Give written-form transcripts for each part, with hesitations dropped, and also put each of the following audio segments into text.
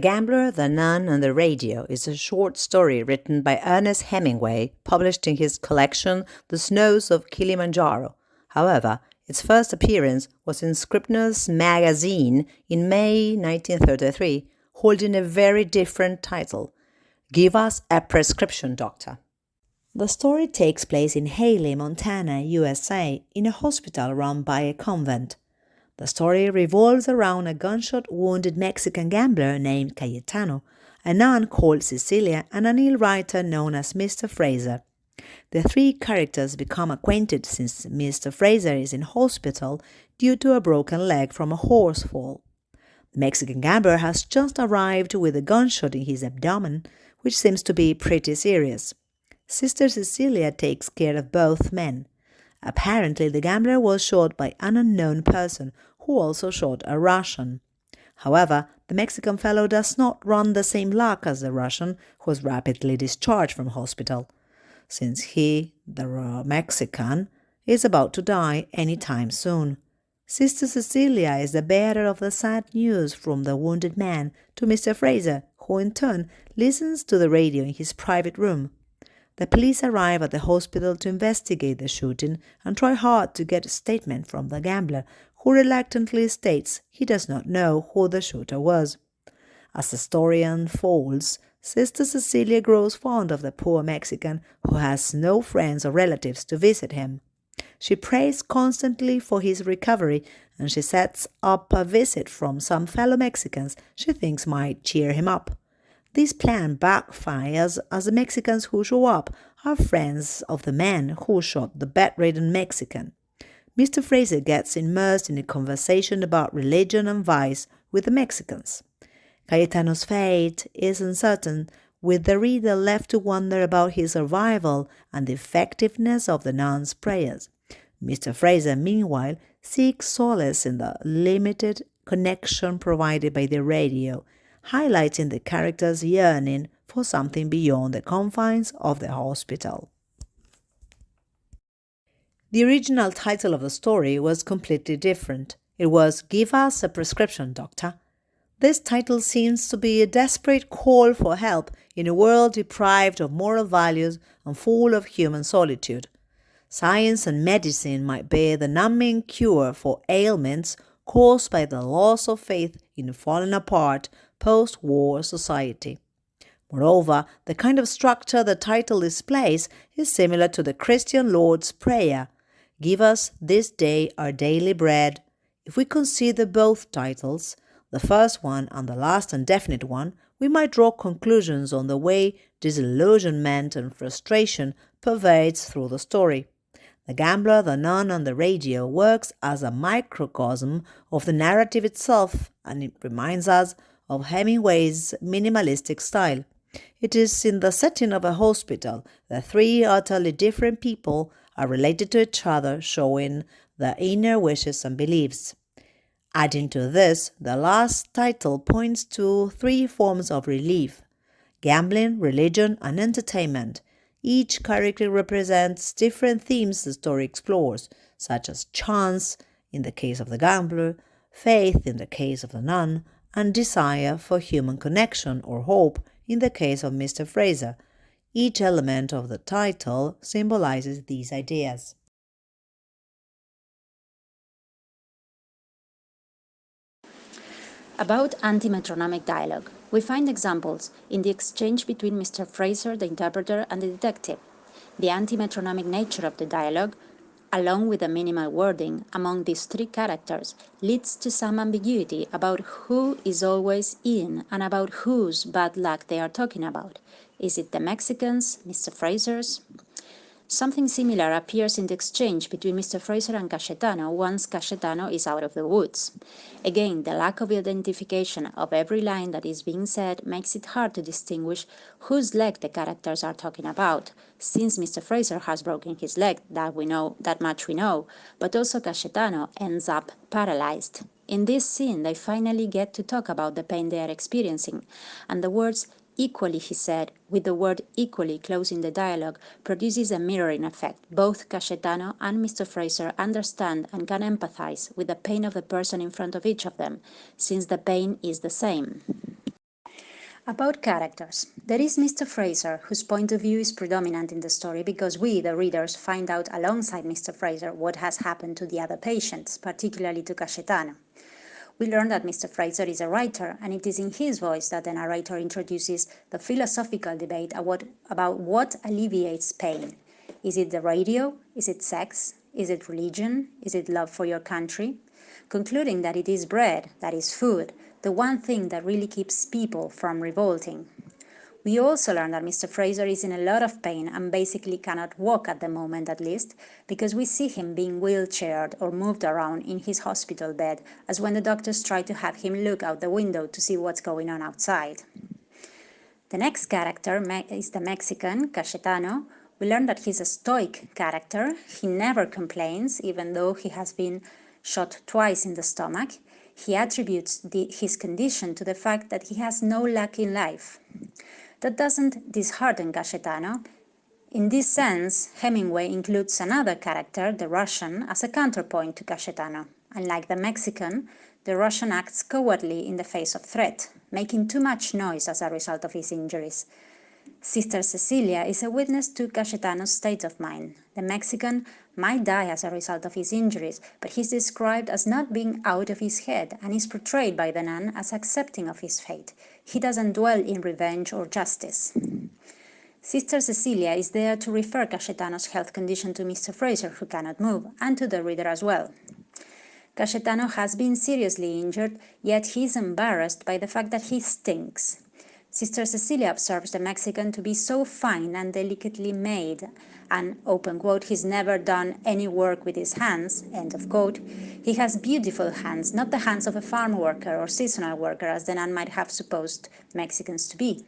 The Gambler, the Nun, and the Radio is a short story written by Ernest Hemingway, published in his collection The Snows of Kilimanjaro. However, its first appearance was in Scribner's magazine in May 1933, holding a very different title, Give Us a Prescription, Doctor. The story takes place in Haley, Montana, USA, in a hospital run by a convent. The story revolves around a gunshot-wounded Mexican gambler named Cayetano, a nun called Cecilia, and an ill writer known as Mr. Fraser. The three characters become acquainted since Mr. Fraser is in hospital due to a broken leg from a horse fall. The Mexican gambler has just arrived with a gunshot in his abdomen, which seems to be pretty serious. Sister Cecilia takes care of both men. Apparently, the gambler was shot by an unknown person who also shot a Russian. However, the Mexican fellow does not run the same luck as the Russian, who was rapidly discharged from hospital, since he, the Mexican, is about to die any time soon. Sister Cecilia is the bearer of the sad news from the wounded man to Mr. Fraser, who in turn listens to the radio in his private room. The police arrive at the hospital to investigate the shooting and try hard to get a statement from the gambler, who reluctantly states he does not know who the shooter was. As the story unfolds, Sister Cecilia grows fond of the poor Mexican who has no friends or relatives to visit him. She prays constantly for his recovery, and she sets up a visit from some fellow Mexicans she thinks might cheer him up. This plan backfires as the Mexicans who show up are friends of the man who shot the bedridden Mexican. Mr. Fraser gets immersed in a conversation about religion and vice with the Mexicans. Cayetano's fate is uncertain, with the reader left to wonder about his survival and the effectiveness of the nun's prayers. Mr. Fraser, meanwhile, seeks solace in the limited connection provided by the radio, highlighting the character's yearning for something beyond the confines of the hospital. The original title of the story was completely different. It was Give Us a Prescription, Doctor. This title seems to be a desperate call for help in a world deprived of moral values and full of human solitude. Science and medicine might be the numbing cure for ailments caused by the loss of faith in a fallen apart post-war society. Moreover, the kind of structure the title displays is similar to the Christian Lord's Prayer, Give us this day our daily bread. If we consider both titles, the first one and the last and definite one, we might draw conclusions on the way disillusionment and frustration pervades through the story. The Gambler, the Nun, and the Radio works as a microcosm of the narrative itself, and it reminds us of Hemingway's minimalistic style. It is in the setting of a hospital that three utterly different people are related to each other, showing their inner wishes and beliefs. Adding to this, the last title points to three forms of relief: gambling, religion, and entertainment. Each character represents different themes the story explores, such as chance in the case of the gambler, faith in the case of the nun, and desire for human connection or hope in the case of Mr. Fraser. Each element of the title symbolizes these ideas. About anti-metronomic dialogue, we find examples in the exchange between Mr. Fraser, the interpreter, and the detective. The anti-metronomic nature of the dialogue, along with the minimal wording among these three characters, leads to some ambiguity about who is always in and about whose bad luck they are talking about. Is it the Mexicans, Mr. Fraser's? Something similar appears in the exchange between Mr. Fraser and Cayetano once Cayetano is out of the woods. Again, the lack of identification of every line that is being said makes it hard to distinguish whose leg the characters are talking about, since Mr. Fraser has broken his leg, that much we know, but also Cayetano ends up paralyzed. In this scene, they finally get to talk about the pain they are experiencing, and the words equally, he said, with the word equally closing the dialogue, produces a mirroring effect. Both Cayetano and Mr. Fraser understand and can empathize with the pain of the person in front of each of them, since the pain is the same. About characters, there is Mr. Fraser, whose point of view is predominant in the story because we, the readers, find out alongside Mr. Fraser what has happened to the other patients, particularly to Cayetano. We learn that Mr. Fraser is a writer, and it is in his voice that the narrator introduces the philosophical debate about what alleviates pain. Is it the radio? Is it sex? Is it religion? Is it love for your country? Concluding that it is bread, that is food, the one thing that really keeps people from revolting. We also learn that Mr. Fraser is in a lot of pain and basically cannot walk at the moment at least, because we see him being wheelchaired or moved around in his hospital bed, as when the doctors try to have him look out the window to see what's going on outside. The next character is the Mexican, Cayetano. We learn that he's a stoic character. He never complains, even though he has been shot twice in the stomach. He attributes his condition to the fact that he has no luck in life. That doesn't dishearten Cayetano. In this sense, Hemingway includes another character, the Russian, as a counterpoint to Cayetano. Unlike the Mexican, the Russian acts cowardly in the face of threat, making too much noise as a result of his injuries. Sister Cecilia is a witness to Cayetano's state of mind. The Mexican might die as a result of his injuries, but he's described as not being out of his head and is portrayed by the nun as accepting of his fate. He doesn't dwell in revenge or justice. Sister Cecilia is there to refer Cayetano's health condition to Mr. Fraser, who cannot move, and to the reader as well. Cayetano has been seriously injured, yet he is embarrassed by the fact that he stinks. Sister Cecilia observes the Mexican to be so fine and delicately made, and, open quote, he's never done any work with his hands, end of quote. He has beautiful hands, not the hands of a farm worker or seasonal worker, as the nun might have supposed Mexicans to be.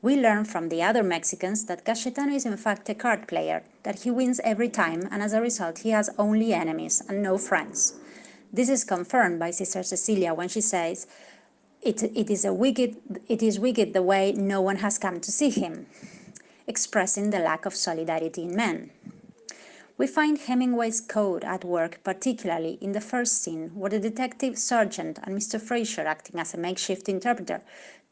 We learn from the other Mexicans that Cayetano is in fact a card player, that he wins every time, and as a result he has only enemies and no friends. This is confirmed by Sister Cecilia when she says, it is wicked the way no one has come to see him, expressing the lack of solidarity in men. We find Hemingway's code at work, particularly in the first scene, where the detective sergeant and Mr. Fraser, acting as a makeshift interpreter,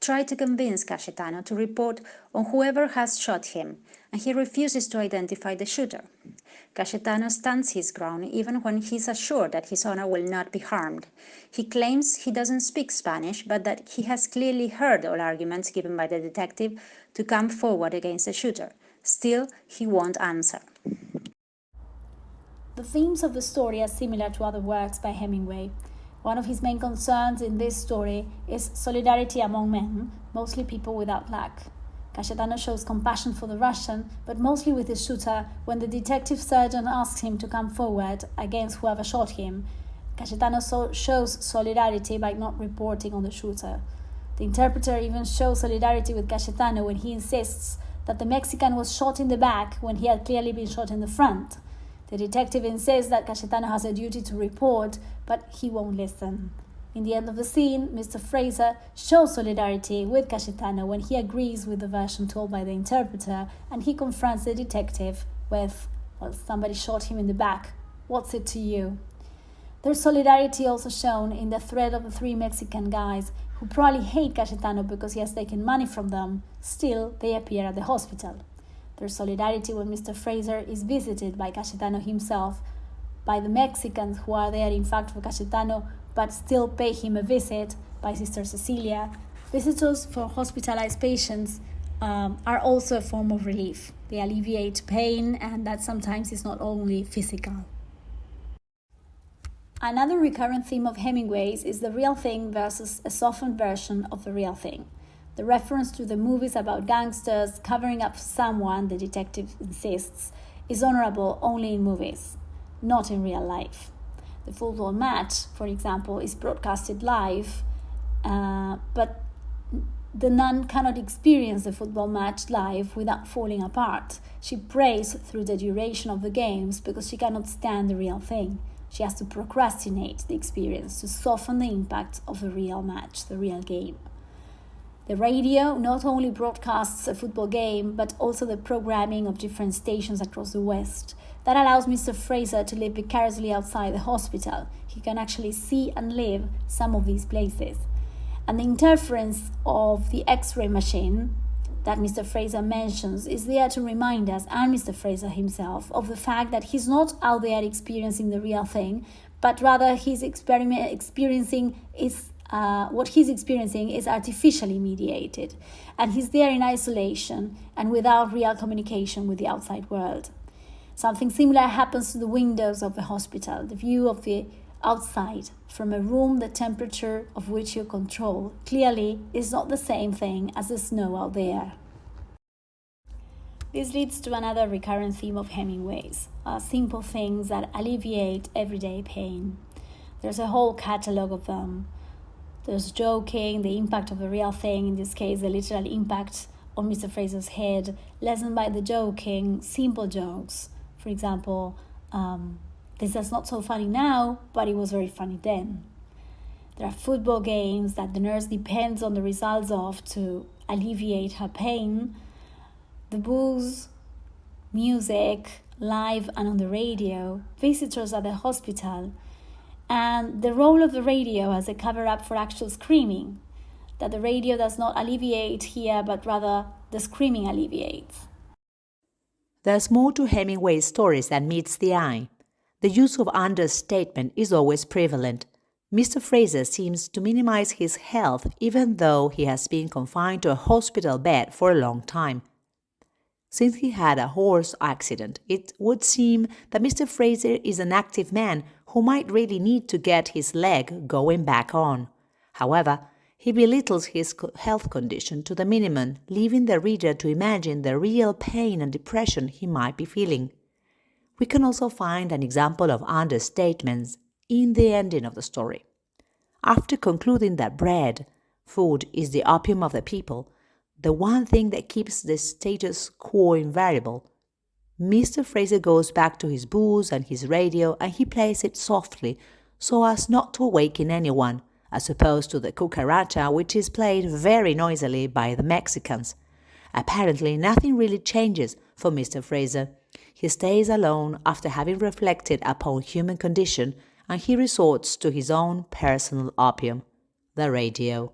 try to convince Cayetano to report on whoever has shot him, and he refuses to identify the shooter. Cayetano stands his ground even when he is assured that his honor will not be harmed. He claims he doesn't speak Spanish, but that he has clearly heard all arguments given by the detective to come forward against the shooter. Still, he won't answer. The themes of the story are similar to other works by Hemingway. One of his main concerns in this story is solidarity among men, mostly people without luck. Cayetano shows compassion for the Russian, but mostly with the shooter when the detective surgeon asks him to come forward against whoever shot him. Cayetano shows solidarity by not reporting on the shooter. The interpreter even shows solidarity with Cayetano when he insists that the Mexican was shot in the back when he had clearly been shot in the front. The detective insists that Cayetano has a duty to report, but he won't listen. In the end of the scene, Mr. Fraser shows solidarity with Cayetano when he agrees with the version told by the interpreter, and he confronts the detective with, well, somebody shot him in the back. What's it to you? There's solidarity also shown in the threat of the three Mexican guys who probably hate Cayetano because he has taken money from them. Still, they appear at the hospital. There's solidarity when Mr. Fraser is visited by Cayetano himself, by the Mexicans who are there in fact for Cayetano but still pay him a visit, by Sister Cecilia. Visitors for hospitalized patients are also a form of relief. They alleviate pain, and that sometimes is not only physical. Another recurrent theme of Hemingway's is the real thing versus a softened version of the real thing. The reference to the movies about gangsters covering up for someone, the detective insists, is honorable only in movies, not in real life. The football match, for example, is broadcasted live, but the nun cannot experience the football match live without falling apart. She prays through the duration of the games because she cannot stand the real thing. She has to procrastinate the experience to soften the impact of the real match, the real game. The radio not only broadcasts a football game, but also the programming of different stations across the West. That allows Mr. Fraser to live vicariously outside the hospital. He can actually see and live some of these places. And the interference of the X-ray machine that Mr. Fraser mentions is there to remind us, and Mr. Fraser himself, of the fact that he's not out there experiencing the real thing, but rather he's experiencing is what he's experiencing is artificially mediated, and he's there in isolation and without real communication with the outside world. Something similar happens to the windows of the hospital. The view of the outside from a room, the temperature of which you control, clearly is not the same thing as the snow out there. This leads to another recurrent theme of Hemingway's, simple things that alleviate everyday pain. There's a whole catalogue of them. There's joking, the impact of a real thing, in this case the literal impact on Mr. Fraser's head, lessened by the joking, simple jokes. For example, this is not so funny now, but it was very funny then. There are football games that the nurse depends on the results of to alleviate her pain. The booze, music, live and on the radio, visitors at the hospital, and the role of the radio as a cover-up for actual screaming, that the radio does not alleviate here, but rather the screaming alleviates. There's more to Hemingway's stories than meets the eye. The use of understatement is always prevalent. Mr. Fraser seems to minimize his health even though he has been confined to a hospital bed for a long time. Since he had a horse accident, it would seem that Mr. Fraser is an active man who might really need to get his leg going back on. However, he belittles his health condition to the minimum, leaving the reader to imagine the real pain and depression he might be feeling. We can also find an example of understatements in the ending of the story. After concluding that bread, food, is the opium of the people, the one thing that keeps the status quo invariable, Mr. Fraser goes back to his booze and his radio, and he plays it softly so as not to awaken anyone, as opposed to the cucaracha, which is played very noisily by the Mexicans. Apparently, nothing really changes for Mr. Fraser. He stays alone after having reflected upon human condition, and he resorts to his own personal opium, the radio.